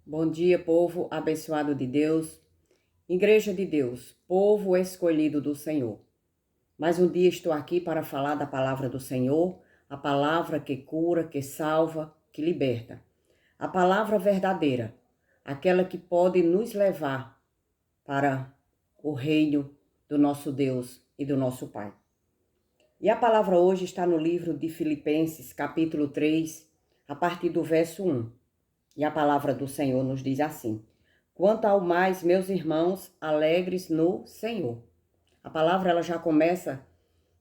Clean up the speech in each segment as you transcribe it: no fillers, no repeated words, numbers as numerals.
Bom dia, povo abençoado de Deus, Igreja de Deus, povo escolhido do Senhor. Mais um dia estou aqui para falar da palavra do Senhor, a palavra que cura, que salva, que liberta. A palavra verdadeira, aquela que pode nos levar para o reino do nosso Deus e do nosso Pai. E a palavra hoje está no livro de Filipenses, capítulo 3, a partir do verso 1. E a palavra do Senhor nos diz assim: quanto ao mais, meus irmãos, alegres no Senhor. A palavra ela já começa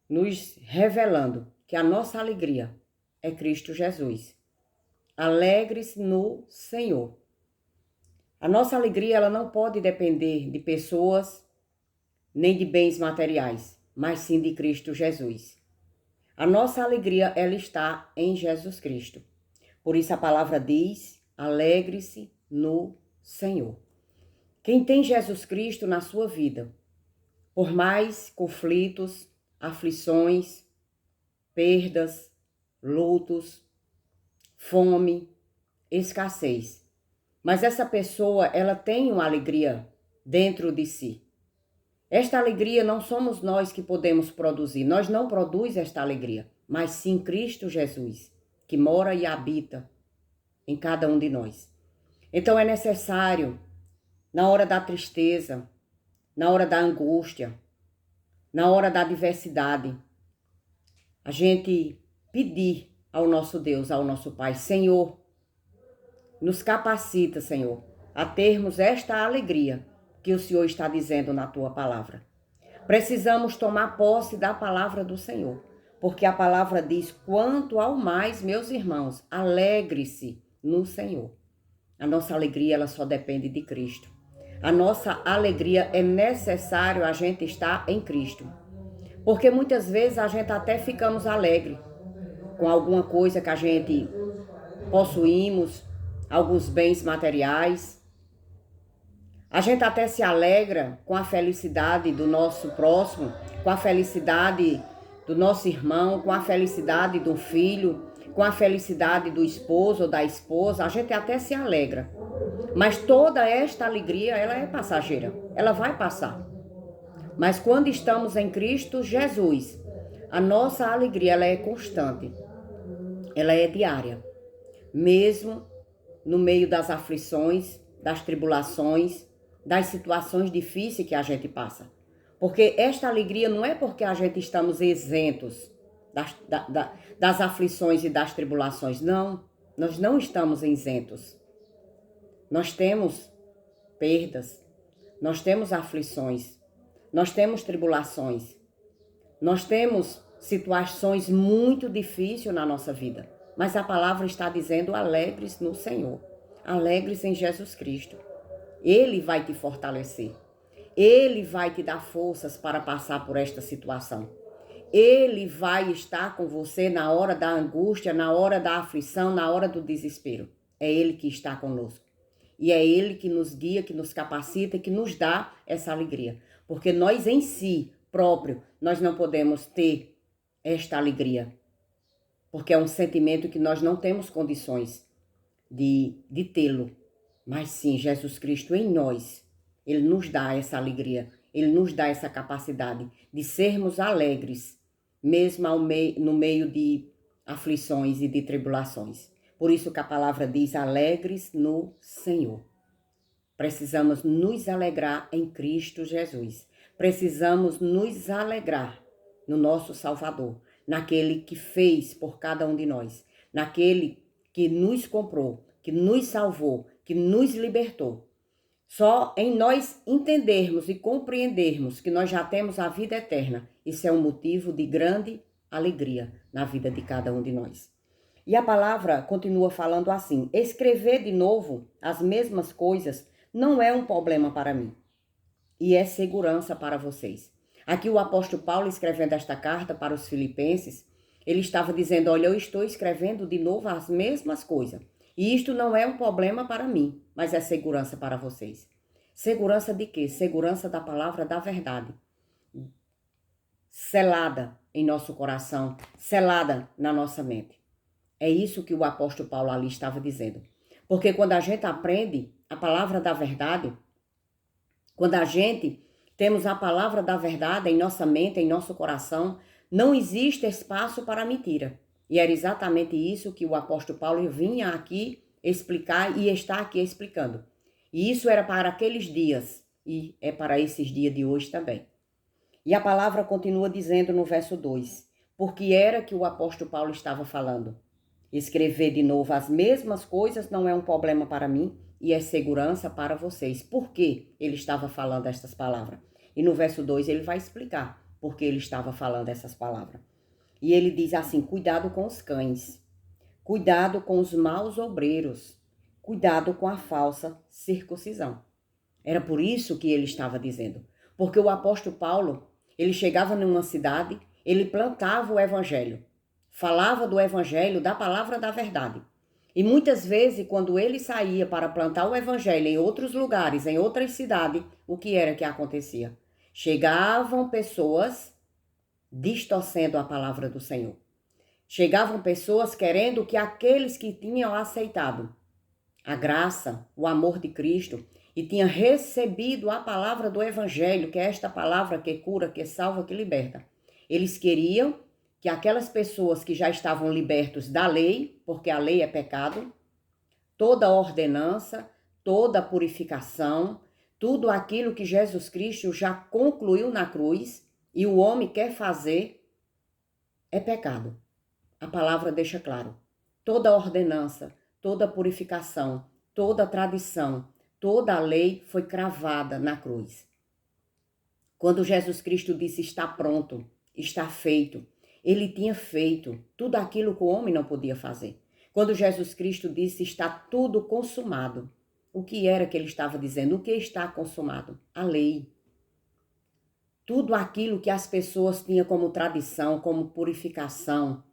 nos revelando que a nossa alegria é Cristo Jesus. Alegres no Senhor. A nossa alegria ela não pode depender de pessoas nem de bens materiais, mas sim de Cristo Jesus. A nossa alegria ela está em Jesus Cristo. Por isso a palavra diz: alegre-se no Senhor. Quem tem Jesus Cristo na sua vida, por mais conflitos, aflições, perdas, lutos, fome, escassez, mas essa pessoa, ela tem uma alegria dentro de si. Esta alegria não somos nós que podemos produzir, nós não produzimos esta alegria, mas sim Cristo Jesus, que mora e habita em cada um de nós. Então é necessário, na hora da tristeza, na hora da angústia, na hora da adversidade, a gente pedir ao nosso Deus, ao nosso Pai: Senhor, nos capacita, Senhor, a termos esta alegria que o Senhor está dizendo na tua palavra. Precisamos tomar posse da palavra do Senhor, porque a palavra diz: quanto ao mais, meus irmãos, alegre-se no Senhor. A nossa alegria ela só depende de Cristo. A nossa alegria é necessário a gente estar em Cristo. Porque muitas vezes a gente até ficamos alegres com alguma coisa que a gente possuímos, alguns bens materiais. A gente até se alegra com a felicidade do nosso próximo, com a felicidade do nosso irmão, com a felicidade do filho, com a felicidade do esposo ou da esposa. A gente até se alegra. Mas toda esta alegria, ela é passageira. Ela vai passar. Mas quando estamos em Cristo Jesus, a nossa alegria ela é constante, ela é diária, mesmo no meio das aflições, das tribulações, das situações difíceis que a gente passa. Porque esta alegria não é porque a gente estamos isentos das aflições e das tribulações, não. Nós não estamos isentos. Nós temos perdas, nós temos aflições, nós temos tribulações, nós temos situações muito difíceis na nossa vida. Mas a palavra está dizendo: alegres no Senhor, alegres em Jesus Cristo. Ele vai te fortalecer. Ele vai te dar forças para passar por esta situação. Ele vai estar com você na hora da angústia, na hora da aflição, na hora do desespero. É Ele que está conosco. E é Ele que nos guia, que nos capacita e que nos dá essa alegria. Porque nós em si, próprio, nós não podemos ter esta alegria. Porque é um sentimento que nós não temos condições de tê-lo. Mas sim, Jesus Cristo em nós, Ele nos dá essa alegria. Ele nos dá essa capacidade de sermos alegres, mesmo no meio de aflições e de tribulações. Por isso que a palavra diz: alegres no Senhor. Precisamos nos alegrar em Cristo Jesus. Precisamos nos alegrar no nosso Salvador, naquele que fez por cada um de nós, naquele que nos comprou, que nos salvou, que nos libertou. Só em nós entendermos e compreendermos que nós já temos a vida eterna, isso é um motivo de grande alegria na vida de cada um de nós. E a palavra continua falando assim: escrever de novo as mesmas coisas não é um problema para mim, e é segurança para vocês. Aqui o apóstolo Paulo, escrevendo esta carta para os filipenses, ele estava dizendo: olha, eu estou escrevendo de novo as mesmas coisas. E isto não é um problema para mim, mas é segurança para vocês. Segurança de quê? Segurança da palavra da verdade. Selada em nosso coração, selada na nossa mente. É isso que o apóstolo Paulo ali estava dizendo. Porque quando a gente aprende a palavra da verdade, quando a gente temos a palavra da verdade em nossa mente, em nosso coração, não existe espaço para mentira. E era exatamente isso que o apóstolo Paulo vinha aqui explicar e está aqui explicando. E isso era para aqueles dias e é para esses dias de hoje também. E a palavra continua dizendo no verso 2, porque era que o apóstolo Paulo estava falando. Escrever de novo as mesmas coisas não é um problema para mim e é segurança para vocês. Por que ele estava falando estas palavras? E no verso 2 ele vai explicar por que ele estava falando essas palavras. E ele diz assim, cuidado com os cães, cuidado com os maus obreiros, cuidado com a falsa circuncisão. Era por isso que ele estava dizendo. Porque o apóstolo Paulo, ele chegava numa cidade, ele plantava o evangelho. Falava do evangelho, da palavra da verdade. E muitas vezes, quando ele saía para plantar o evangelho em outros lugares, em outras cidades, o que era que acontecia? Chegavam pessoas distorcendo a palavra do Senhor. Chegavam pessoas querendo que aqueles que tinham aceitado a graça, o amor de Cristo, e tinha recebido a palavra do evangelho, que é esta palavra que cura, que salva, que liberta. Eles queriam que aquelas pessoas que já estavam libertos da lei, porque a lei é pecado, toda ordenança, toda purificação, tudo aquilo que Jesus Cristo já concluiu na cruz e o homem quer fazer é pecado. A palavra deixa claro. Toda ordenança, toda purificação, toda tradição, toda a lei foi cravada na cruz. Quando Jesus Cristo disse está pronto, está feito, ele tinha feito tudo aquilo que o homem não podia fazer. Quando Jesus Cristo disse está tudo consumado, o que era que ele estava dizendo? O que está consumado? A lei. Tudo aquilo que as pessoas tinham como tradição, como purificação,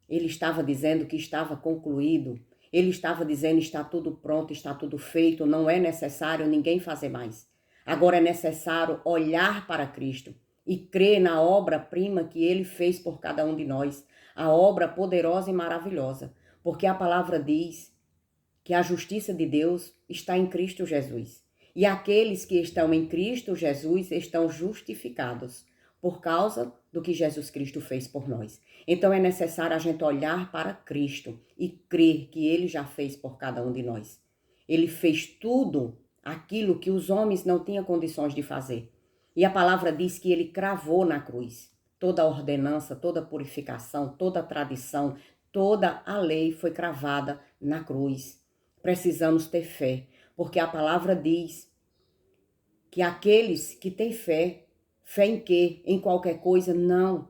ele estava dizendo que estava concluído. Ele estava dizendo está tudo pronto, está tudo feito, não é necessário ninguém fazer mais. Agora é necessário olhar para Cristo e crer na obra-prima que ele fez por cada um de nós, a obra poderosa e maravilhosa, porque a palavra diz que a justiça de Deus está em Cristo Jesus. E aqueles que estão em Cristo Jesus estão justificados por causa do que Jesus Cristo fez por nós. Então é necessário a gente olhar para Cristo e crer que ele já fez por cada um de nós. Ele fez tudo aquilo que os homens não tinham condições de fazer. E a palavra diz que ele cravou na cruz. Toda a ordenança, toda a purificação, toda a tradição, toda a lei foi cravada na cruz. Precisamos ter fé, porque a palavra diz que aqueles que têm fé, fé em quê? Em qualquer coisa? Não.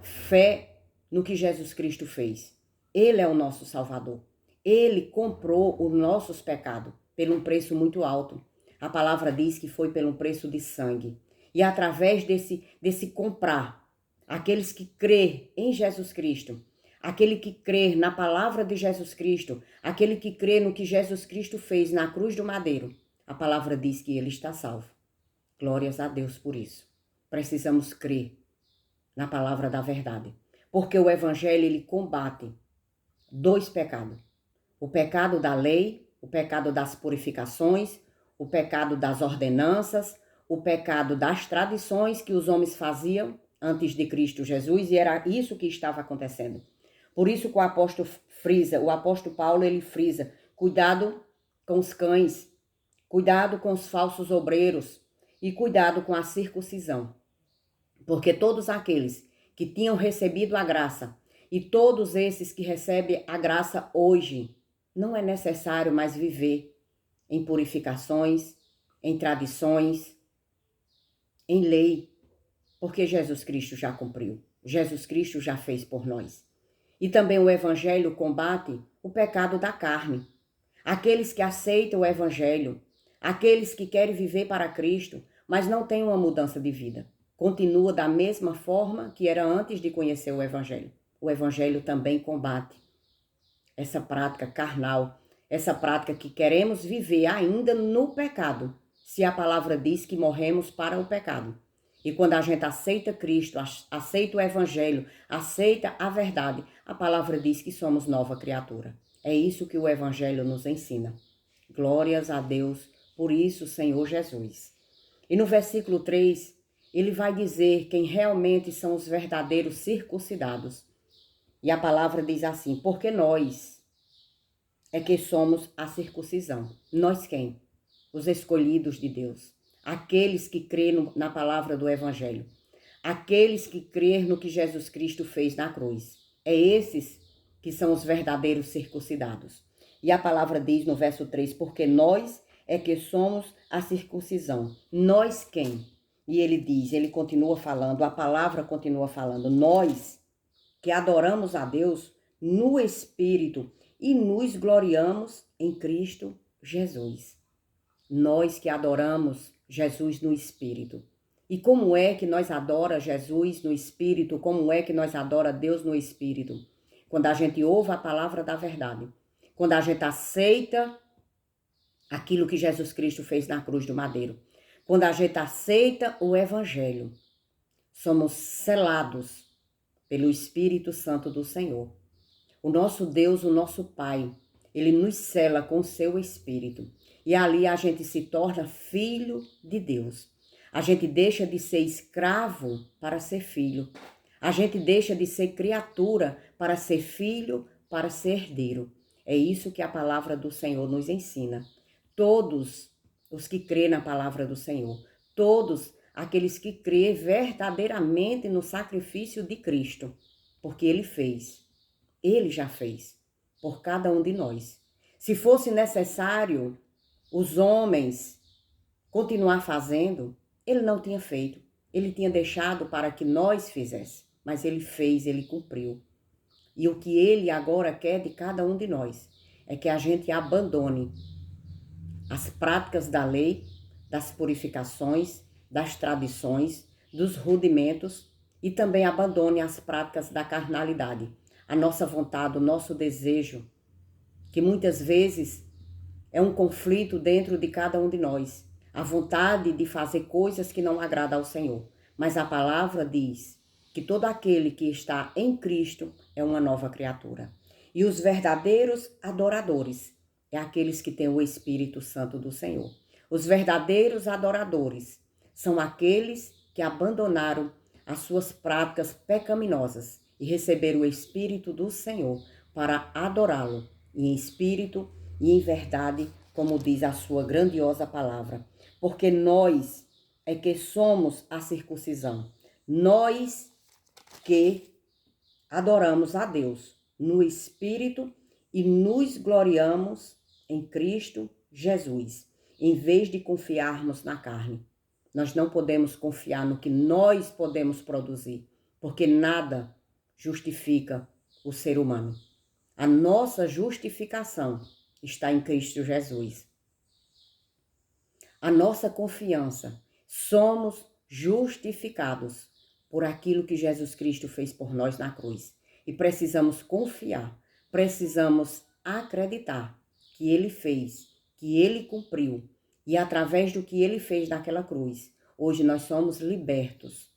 Fé no que Jesus Cristo fez. Ele é o nosso Salvador. Ele comprou os nossos pecados por um preço muito alto. A palavra diz que foi pelo preço de sangue. E através desse comprar, aqueles que crê em Jesus Cristo, aquele que crê na palavra de Jesus Cristo, aquele que crê no que Jesus Cristo fez na cruz do madeiro, a palavra diz que ele está salvo. Glórias a Deus por isso. Precisamos crer na palavra da verdade, porque o evangelho ele combate dois pecados. O pecado da lei, o pecado das purificações, o pecado das ordenanças, o pecado das tradições que os homens faziam antes de Cristo Jesus, e era isso que estava acontecendo. Por isso que o apóstolo Paulo, ele frisa, cuidado com os cães, cuidado com os falsos obreiros e cuidado com a circuncisão. Porque todos aqueles que tinham recebido a graça e todos esses que recebem a graça hoje, não é necessário mais viver em purificações, em tradições, em lei, porque Jesus Cristo já cumpriu. Jesus Cristo já fez por nós. E também o evangelho combate o pecado da carne. Aqueles que aceitam o evangelho, aqueles que querem viver para Cristo, mas não têm uma mudança de vida. Continua da mesma forma que era antes de conhecer o evangelho. O evangelho também combate essa prática carnal, essa prática que queremos viver ainda no pecado, se a palavra diz que morremos para o pecado. E quando a gente aceita Cristo, aceita o evangelho, aceita a verdade, a palavra diz que somos nova criatura. É isso que o Evangelho nos ensina. Glórias a Deus por isso, Senhor Jesus. E no versículo 3, ele vai dizer quem realmente são os verdadeiros circuncidados. E a palavra diz assim: porque nós é que somos a circuncisão. Nós quem? Os escolhidos de Deus. Aqueles que creem na palavra do Evangelho. Aqueles que creem no que Jesus Cristo fez na cruz. É esses que são os verdadeiros circuncidados. E a palavra diz no verso 3, porque nós é que somos a circuncisão. Nós quem? E ele diz, ele continua falando, a palavra continua falando, nós que adoramos a Deus no Espírito e nos gloriamos em Cristo Jesus. Nós que adoramos Jesus no Espírito. E como é que nós adora Jesus no Espírito? Como é que nós adora Deus no Espírito? Quando a gente ouve a palavra da verdade. Quando a gente aceita aquilo que Jesus Cristo fez na cruz do madeiro. Quando a gente aceita o Evangelho. Somos selados pelo Espírito Santo do Senhor. O nosso Deus, o nosso Pai, ele nos sela com o seu Espírito. E ali a gente se torna filho de Deus. A gente deixa de ser escravo para ser filho. A gente deixa de ser criatura para ser filho, para ser herdeiro. É isso que a palavra do Senhor nos ensina. Todos os que crêem na palavra do Senhor, todos aqueles que crêem verdadeiramente no sacrifício de Cristo, porque ele já fez, por cada um de nós. Se fosse necessário os homens continuar fazendo, ele não tinha feito. Ele tinha deixado para que nós fizéssemos, mas ele fez, ele cumpriu. E o que ele agora quer de cada um de nós é que a gente abandone as práticas da lei, das purificações, das tradições, dos rudimentos e também abandone as práticas da carnalidade, a nossa vontade, o nosso desejo, que muitas vezes é um conflito dentro de cada um de nós, a vontade de fazer coisas que não agradam ao Senhor. Mas a palavra diz que todo aquele que está em Cristo é uma nova criatura. E os verdadeiros adoradores é aqueles que têm o Espírito Santo do Senhor. Os verdadeiros adoradores são aqueles que abandonaram as suas práticas pecaminosas e receberam o Espírito do Senhor para adorá-lo em espírito e em verdade, como diz a sua grandiosa palavra. Porque nós é que somos a circuncisão. Nós que adoramos a Deus no Espírito e nos gloriamos em Cristo Jesus, em vez de confiarmos na carne. Nós não podemos confiar no que nós podemos produzir, porque nada justifica o ser humano. A nossa justificação está em Cristo Jesus. A nossa confiança, somos justificados por aquilo que Jesus Cristo fez por nós na cruz. E precisamos confiar, precisamos acreditar que Ele fez, que Ele cumpriu. E através do que Ele fez naquela cruz, hoje nós somos libertos.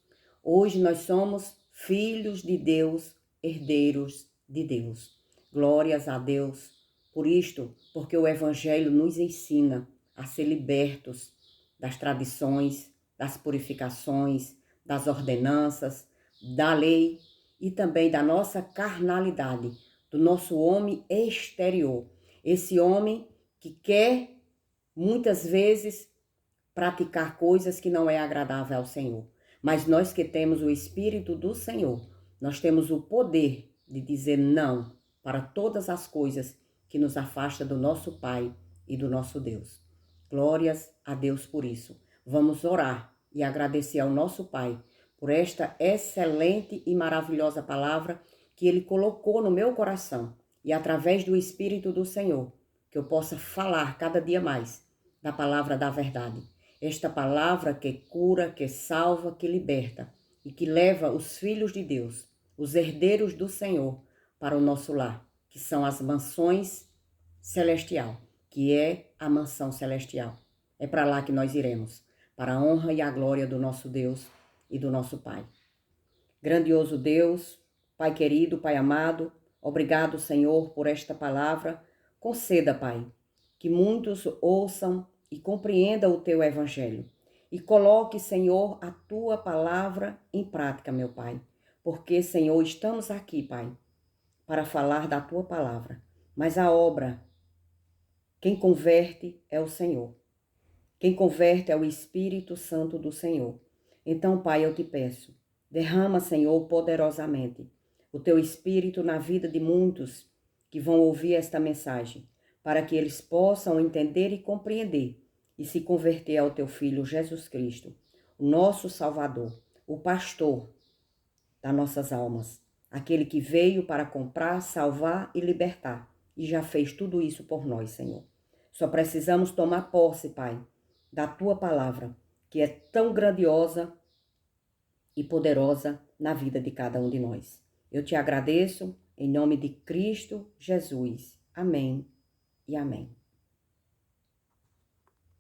Hoje nós somos filhos de Deus, herdeiros de Deus. Glórias a Deus por isto, porque o Evangelho nos ensina a ser libertos das tradições, das purificações, das ordenanças, da lei e também da nossa carnalidade, do nosso homem exterior. Esse homem que quer, muitas vezes, praticar coisas que não é agradável ao Senhor. Mas nós que temos o Espírito do Senhor, nós temos o poder de dizer não para todas as coisas que nos afastam do nosso Pai e do nosso Deus. Glórias a Deus por isso. Vamos orar e agradecer ao nosso Pai por esta excelente e maravilhosa palavra que Ele colocou no meu coração e através do Espírito do Senhor, que eu possa falar cada dia mais da palavra da verdade. Esta palavra que cura, que salva, que liberta e que leva os filhos de Deus, os herdeiros do Senhor, para o nosso lar, que são as mansões celestial, que é a mansão celestial. É para lá que nós iremos, para a honra e a glória do nosso Deus e do nosso Pai. Grandioso Deus, Pai querido, Pai amado, Obrigado, Senhor, por esta palavra. Conceda, Pai, que muitos ouçam e compreendam o teu evangelho. E coloque, Senhor, a tua palavra em prática, meu Pai. Porque, Senhor, estamos aqui, Pai, para falar da tua palavra. Mas a obra, quem converte é o Senhor. Quem converte é o Espírito Santo do Senhor. Então, Pai, eu te peço, derrama, Senhor, poderosamente o teu Espírito na vida de muitos que vão ouvir esta mensagem, para que eles possam entender e compreender e se converter ao teu Filho Jesus Cristo, o nosso Salvador, o pastor das nossas almas, aquele que veio para comprar, salvar e libertar, e já fez tudo isso por nós, Senhor. Só precisamos tomar posse, Pai, da tua palavra, que é tão grandiosa e poderosa na vida de cada um de nós. Eu te agradeço em nome de Cristo Jesus. Amém e amém.